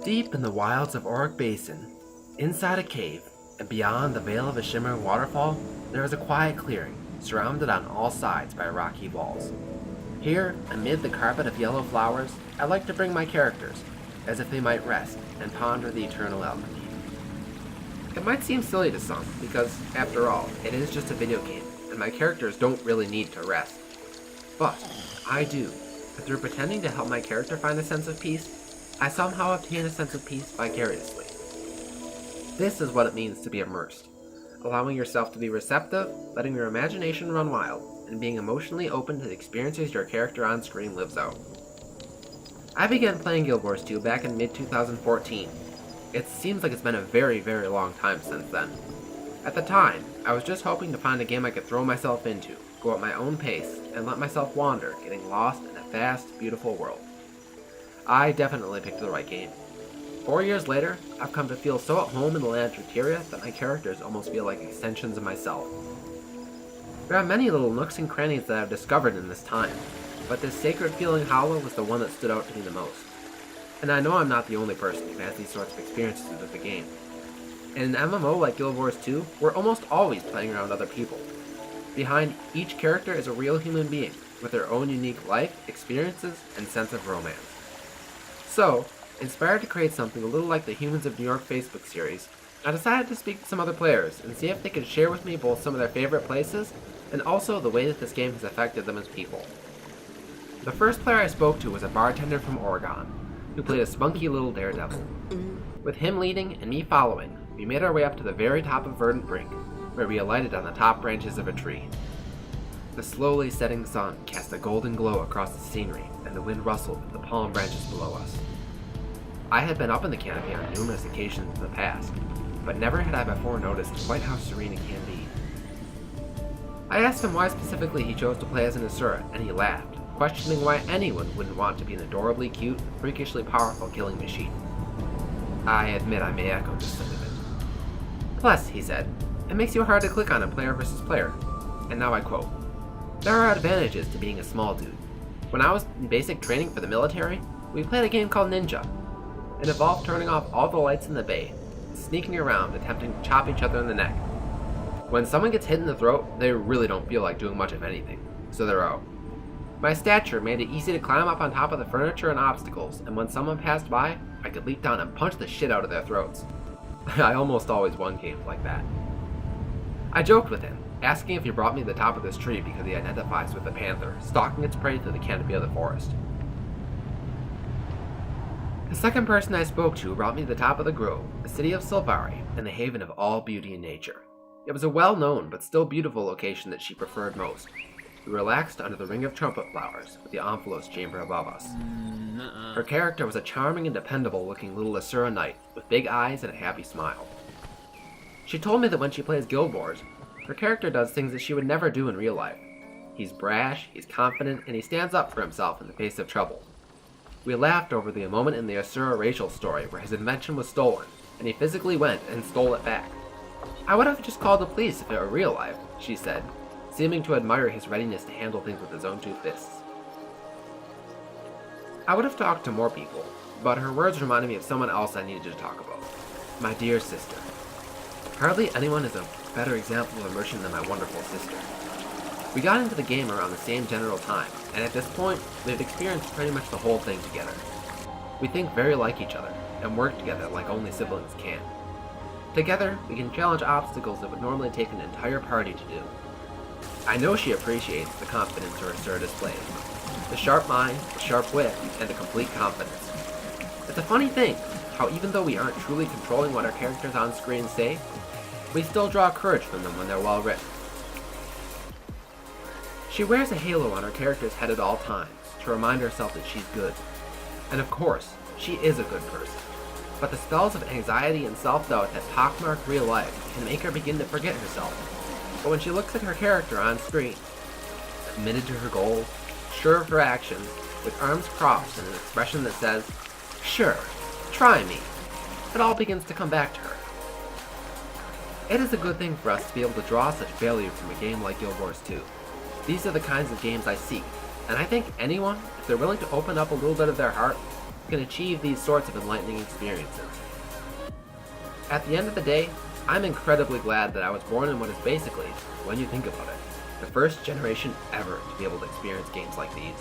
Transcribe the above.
Deep in the wilds of Auric Basin, inside a cave, and beyond the veil of a shimmering waterfall, there is a quiet clearing, surrounded on all sides by rocky walls. Here, amid the carpet of yellow flowers, I like to bring my characters, as if they might rest and ponder the eternal alchemy. It might seem silly to some, because, after all, it is just a video game, and my characters don't really need to rest. But, I do, and through pretending to help my character find a sense of peace, I somehow obtain a sense of peace vicariously. This is what it means to be immersed, allowing yourself to be receptive, letting your imagination run wild, and being emotionally open to the experiences your character on screen lives out. I began playing Guild Wars 2 back in mid-2014. It seems like it's been a very, very long time since then. At the time, I was just hoping to find a game I could throw myself into, go at my own pace, and let myself wander, getting lost in a vast, beautiful world. I definitely picked the right game. 4 years later, I've come to feel so at home in the land of Terraria that my characters almost feel like extensions of myself. There are many little nooks and crannies that I've discovered in this time, but this sacred feeling hollow was the one that stood out to me the most. And I know I'm not the only person who has these sorts of experiences with the game. In an MMO like Guild Wars 2, we're almost always playing around other people. Behind each character is a real human being, with their own unique life, experiences, and sense of romance. So, inspired to create something a little like the Humans of New York Facebook series, I decided to speak to some other players and see if they could share with me both some of their favorite places and also the way that this game has affected them as people. The first player I spoke to was a bartender from Oregon, who played a spunky little daredevil. With him leading and me following, we made our way up to the very top of Verdant Brink, where we alighted on the top branches of a tree. The slowly setting sun cast a golden glow across the scenery, and the wind rustled at the palm branches below us. I had been up in the canopy on numerous occasions in the past, but never had I before noticed quite how serene it can be. I asked him why specifically he chose to play as an Asura, and he laughed, questioning why anyone wouldn't want to be an adorably cute, freakishly powerful killing machine. I admit I may echo this sentiment. Plus, he said, it makes you hard to click on a player versus player. And now I quote, "There are advantages to being a small dude. When I was in basic training for the military, we played a game called Ninja. It involved turning off all the lights in the bay, sneaking around attempting to chop each other in the neck. When someone gets hit in the throat, they really don't feel like doing much of anything, so they're out. My stature made it easy to climb up on top of the furniture and obstacles, and when someone passed by, I could leap down and punch the shit out of their throats. I almost always won games like that. I joked with him, asking if he brought me to the top of this tree because he identifies with the panther, stalking its prey through the canopy of the forest. The second person I spoke to brought me to the top of the grove, the city of Silvari, and the haven of all beauty and nature. It was a well-known but still beautiful location that she preferred most. We relaxed under the ring of trumpet flowers with the Omphalos chamber above us. Her character was a charming and dependable-looking little Asura knight with big eyes and a happy smile. She told me that when she plays Guild Wars, her character does things that she would never do in real life. He's brash, he's confident, and he stands up for himself in the face of trouble. We laughed over the moment in the Asura racial story where his invention was stolen, and he physically went and stole it back. I would have just called the police if it were real life, she said, seeming to admire his readiness to handle things with his own two fists. I would have talked to more people, but her words reminded me of someone else I needed to talk about. My dear sister. Hardly anyone is a better example of immersion than my wonderful sister. We got into the game around the same general time, and at this point, we've experienced pretty much the whole thing together. We think very like each other, and work together like only siblings can. Together, we can challenge obstacles that would normally take an entire party to do. I know she appreciates the confidence her Asura displays. The sharp mind, the sharp wit, and the complete confidence. It's a funny thing, how even though we aren't truly controlling what our characters on screen say, we still draw courage from them when they're well written. She wears a halo on her character's head at all times, to remind herself that she's good. And of course, she is a good person. But the spells of anxiety and self-doubt that pockmark real life can make her begin to forget herself. But when she looks at her character on screen, committed to her goals, sure of her actions, with arms crossed and an expression that says, "Sure, try me," it all begins to come back to her. It is a good thing for us to be able to draw such value from a game like Guild Wars 2. These are the kinds of games I seek, and I think anyone, if they're willing to open up a little bit of their heart, can achieve these sorts of enlightening experiences. At the end of the day, I'm incredibly glad that I was born in what is basically, when you think about it, the first generation ever to be able to experience games like these.